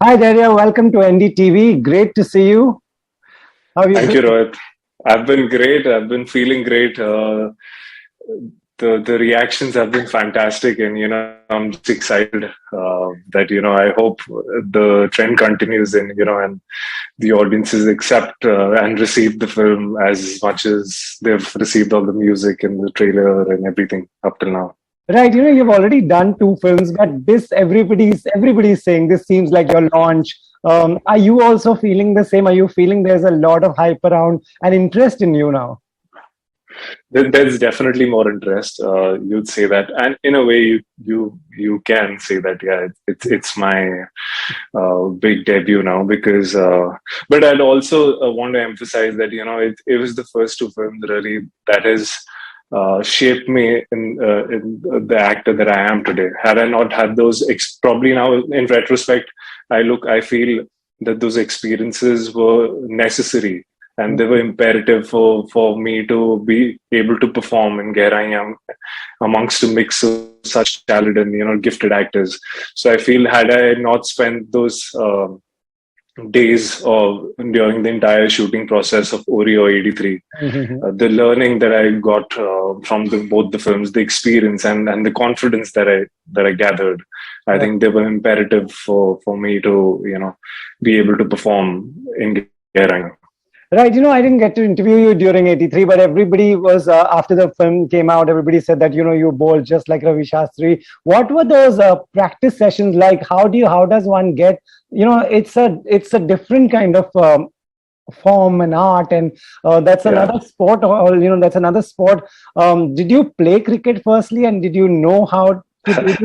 Hi, Dhairya. Welcome to NDTV. Great to see you. How have you Thank you, been? Rohit. I've been great. I've been feeling great. The reactions have been fantastic, and I'm just excited that I hope the trend continues, and the audiences accept and receive the film as much as they've received all the music and the trailer and everything up till now. Right, you've already done two films, but this everybody's saying this seems like your launch. Are you also feeling the same? Are you feeling there's a lot of hype around and interest in you now? There's definitely more interest. You'd say that, and in a way, you can say that. Yeah, it's my big debut now because. But I'd also want to emphasize that it was the first two films really that has shaped me in the actor that I am today. Had I not had those, probably now in retrospect, I feel that those experiences were necessary and they were imperative for me to be able to perform in Gehraiyaan amongst a mix of such talented and gifted actors. So I feel had I not spent those days of during the entire shooting process of Oreo 83, the learning that I got from both the films, the experience and the confidence that I gathered, I think they were imperative for me to be able to perform in Gehraiyaan. Right, I didn't get to interview you during 83, but everybody was, after the film came out, everybody said that, you bowled just like Ravi Shastri. What were those practice sessions like? How does one get, it's a different kind of form and art, and that's another sport, or, that's another sport. Did you play cricket firstly, and did you know how to do this?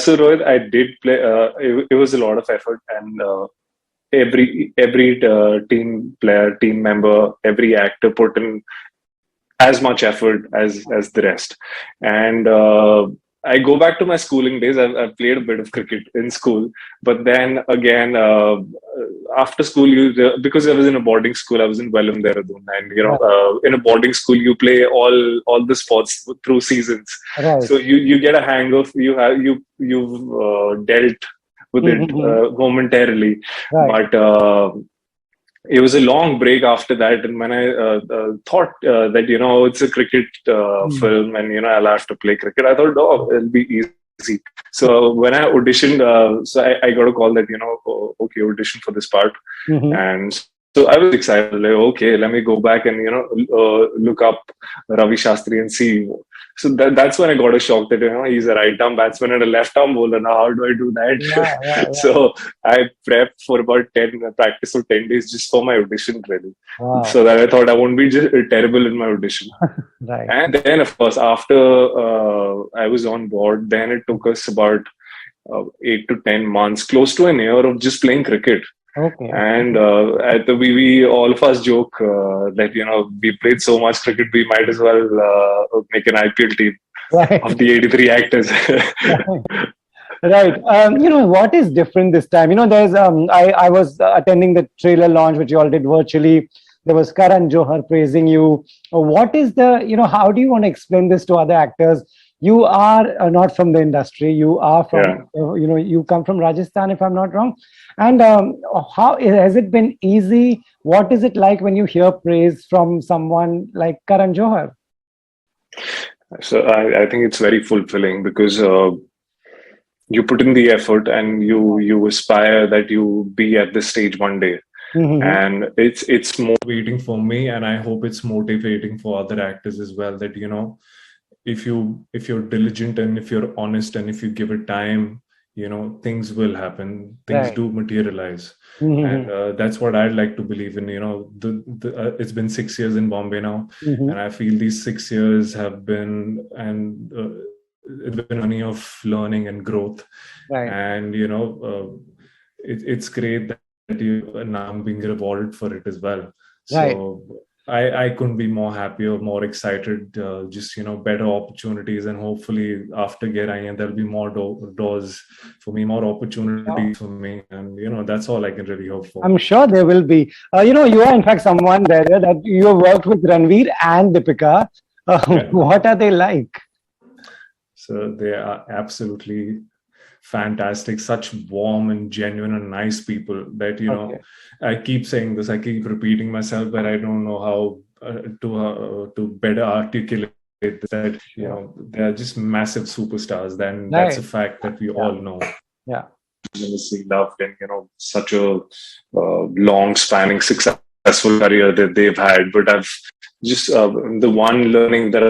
So Rohit, I did play. It was a lot of effort, and every team player, team member, every actor put in as much effort as the rest. And I go back to my schooling days. I've played a bit of cricket in school, but then again, after school, because I was in a boarding school, I was in Wellam, Dehradun, and in a boarding school, you play all the sports through seasons. Right. So you get a hang of you've dealt with it momentarily, Right. but it was a long break after that. And when I thought that it's a cricket film and I'll have to play cricket, I thought, oh, it'll be easy. So when I auditioned, so I got a call that okay, audition for this part, and so I was excited. Like, okay, let me go back and look up Ravi Shastri and see. So that's when I got a shock that he's a right arm batsman and a left arm bowler. Now how do I do that? Yeah. So I prepped for about 10 practice for 10 days just for my audition, really. Wow. So that I thought I won't be terrible in my audition. Right. And then of course after I was on board, then it took us about 8 to 10 months, close to an year of just playing cricket. Okay. And we all of us joke that we played so much cricket, we might as well make an IPL team of the 83 actors. Right. What is different this time? There's I was attending the trailer launch, which you all did virtually. There was Karan Johar praising you. What is how do you want to explain this to other actors? You are not from the industry. You are from, you come from Rajasthan, if I'm not wrong. And how has it been easy? What is it like when you hear praise from someone like Karan Johar? So I think it's very fulfilling because you put in the effort and you aspire that you be at this stage one day. And it's motivating for me, and I hope it's motivating for other actors as well, that if you're diligent and if you're honest and if you give it time, things will happen, things do materialize. And that's what I'd like to believe in. It's been 6 years in Bombay now, and I feel these 6 years have been it's been a journey of learning and growth. And it's great that now I'm being rewarded for it as well. So I couldn't be more happy or more excited. Just better opportunities, and hopefully after Gehraiyaan there'll be more doors for me, more opportunities for me, and that's all I can really hope for. I'm sure there will be. You are in fact someone there that you have worked with Ranveer and Deepika. What are they like? So they are absolutely fantastic, such warm and genuine and nice people that, you know, I keep saying this, I keep repeating myself, but I don't know how to better articulate that, you know, they are just massive superstars. Then that's a fact that we all know. Yeah. Tremendously loved, and, you know, such a long spanning successful career that they've had. But I've just the one learning that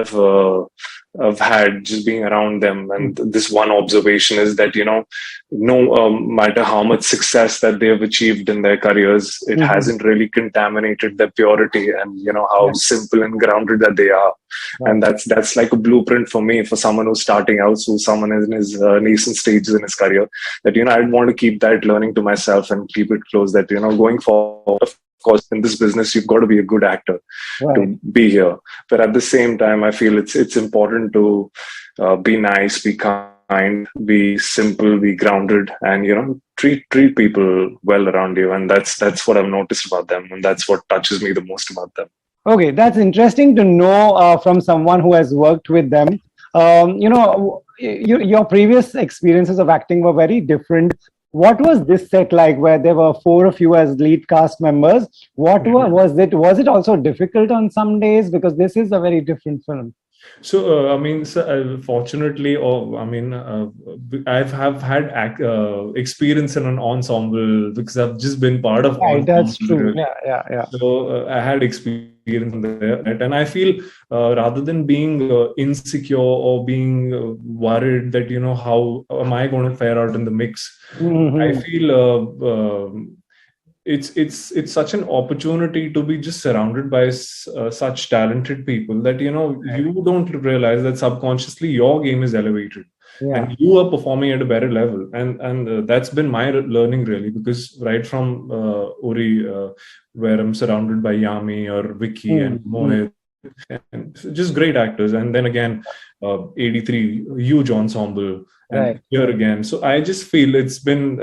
I've had just being around them, and this one observation is that, you know, no matter how much success that they have achieved in their careers, it hasn't really contaminated their purity, and, you know, how simple and grounded that they are. And that's like a blueprint for me, for someone who's starting out, so someone in his nascent stages in his career, that, you know, I'd want to keep that learning to myself and keep it close, that, you know, going forward, of course, in this business, you've got to be a good actor to be here. But at the same time, I feel it's important to be nice, be kind, be simple, be grounded, and, you know, treat people well around you. And that's what I've noticed about them, and that's what touches me the most about them. Okay, that's interesting to know from someone who has worked with them. You know, your previous experiences of acting were very different. What was this set like, where there were 4 of you as lead cast members? What was it? Was it also difficult on some days? Because this is a very different film. So, I mean, fortunately, I've had experience in an ensemble, because I've just been part of. Right, that's true. Yeah. So I had experience there, and I feel rather than being insecure or being worried that, you know, how am I going to fare out in the mix, I feel it's such an opportunity to be just surrounded by such talented people that, you know, you don't realize that subconsciously your game is elevated and you are performing at a better level, and that's been my learning, really, because right from Uri, where I'm surrounded by Yami or Vicky and Mohit, and just great actors, and then again 83 huge ensemble, and here again. So I just feel that's been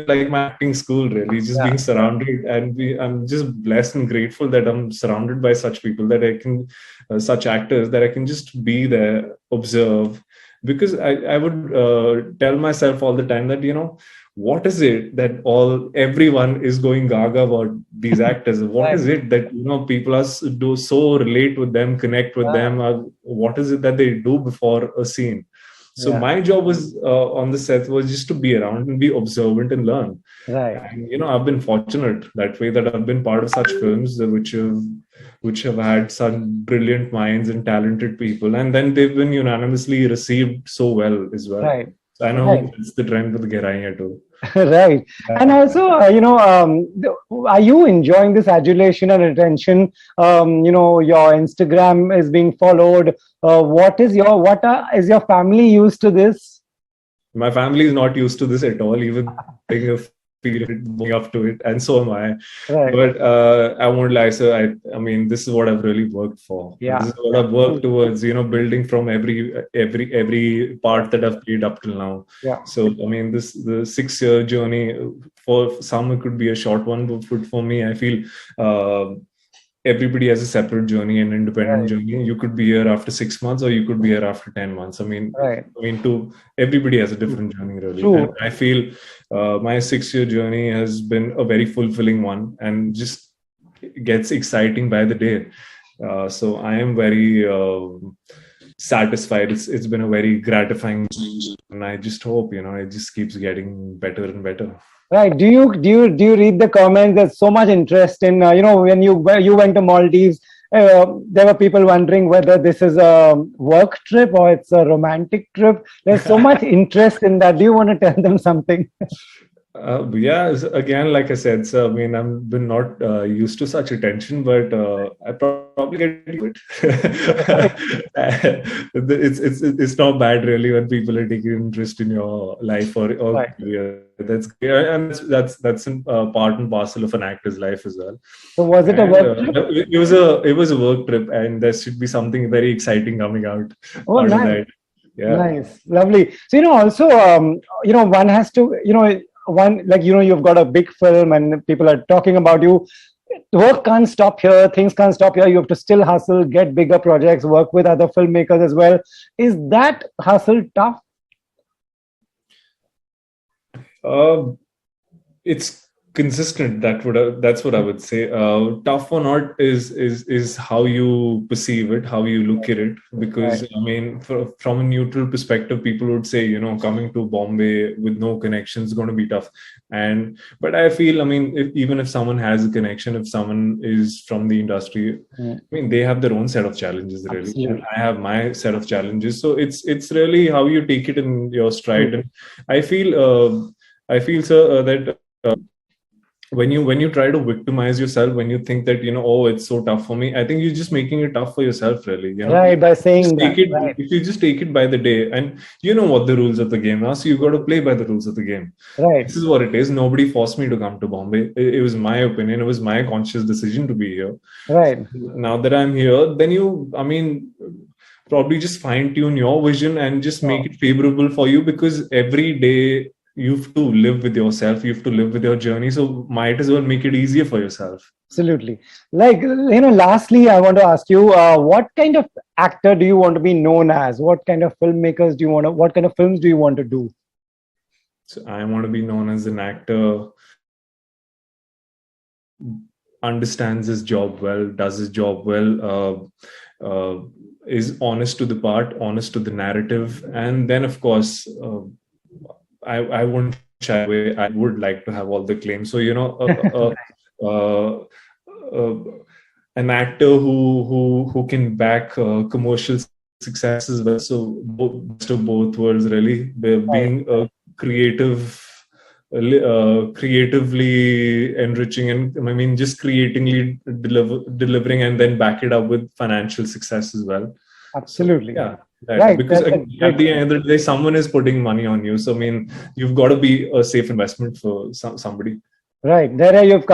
like my acting school, really, just being surrounded, and I'm just blessed and grateful that I'm surrounded by such people, that I can such actors, that I can just be there, observe, because I would tell myself all the time that, you know, what is it that everyone is going gaga about these actors? What is it that, you know, people do so relate with them, connect with them? What is it that they do before a scene? So my job was on the set was just to be around and be observant and learn. And, you know, I've been fortunate that way, that I've been part of such films which have had some brilliant minds and talented people, and then they've been unanimously received so well as well. So I know it's the trend with Gehraiyaan too. And also, you know, are you enjoying this adulation and attention? You know, your Instagram is being followed. Is your family used to this? My family is not used to this at all, even being a period going up to it, and so am I. But I won't lie, sir. I mean, this is what I've really worked for. This is what I've worked towards, you know, building from every part that I've played up till now. So I mean, the 6-year journey, for some it could be a short one, but for me, I feel everybody has a separate journey, an independent journey. You could be here after 6 months, or you could be here after 10 months. I mean, everybody has a different journey, really. And I feel my 6-year journey has been a very fulfilling one, and just gets exciting by the day. So I am very satisfied. It's been a very gratifying change, and I just hope, you know, it just keeps getting better and better. Do you read the comments? There's so much interest in, you know, when you went to Maldives, there were people wondering whether this is a work trip or it's a romantic trip. There's so much interest in that. Do you want to tell them something? Again, like I said, so I mean, I've been not used to such attention, but I probably get it. It's not bad, really, when people are taking interest in your life or career. That's and that's part and parcel of an actor's life as well. So was it a work trip? It was a work trip, and there should be something very exciting coming out. Oh, nice. Nice, lovely. So, you know, also, you know, one has to, you know, you've got a big film and people are talking about you. Work can't stop here. Things can't stop here. You have to still hustle, get bigger projects, work with other filmmakers as well. Is that hustle tough? Uh, it's consistent. That's what I would say. Tough or not is how you perceive it, how you look at it. Because Right. I mean, from a neutral perspective, people would say, coming to Bombay with no connection is going to be tough. But I feel, I mean, even if someone has a connection, if someone is from the industry, Mm. I mean, they have their own set of challenges, really, and Absolutely. I have my set of challenges. So it's really how you take it in your stride. And I feel, sir, that when you try to victimize yourself, when you think that oh, it's so tough for me, I think you're just making it tough for yourself, really. Right, by saying Just take that. it. Right. If you just take it by the day, and you know what the rules of the game are, so you got to play by the rules of the game. Right. This is what it is. Nobody forced me to come to Bombay. It was my opinion. It was my conscious decision to be here. Right. Now that I'm here, then probably just fine tune your vision and just make it favorable for you, because every day you have to live with yourself, you have to live with your journey, so might as well make it easier for yourself. Absolutely. Like, lastly, I want to ask you, what kind of actor do you want to be known as? What kind of filmmakers do you want to, what kind of films do you want to do? So I want to be known as an actor understands his job well, does his job well, is honest to the part, honest to the narrative, and then of course I won't shy away. I would like to have all the claims. So an actor who can back commercial success as well. So best of both worlds, really. Being creatively enriching, and I mean just creatively delivering, and then back it up with financial success as well. Absolutely. So, yeah. Right. Because at the end of the day, someone is putting money on you. So I mean, you've got to be a safe investment for somebody. Right. Dhairya, you've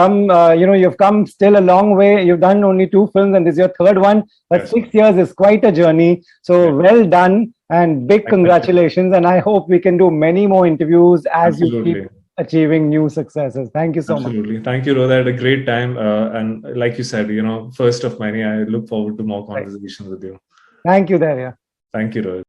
come still a long way. You've done only 2 films and this is your 3rd one, but Yes. 6 years is quite a journey. So well done and big congratulations. And I hope we can do many more interviews as you keep achieving new successes. Thank you so much. Absolutely. Thank you, Rohit. I had a great time. And like you said, first of many, I look forward to more conversations with you. Thank you, Dhairya. Thank you, Rohit.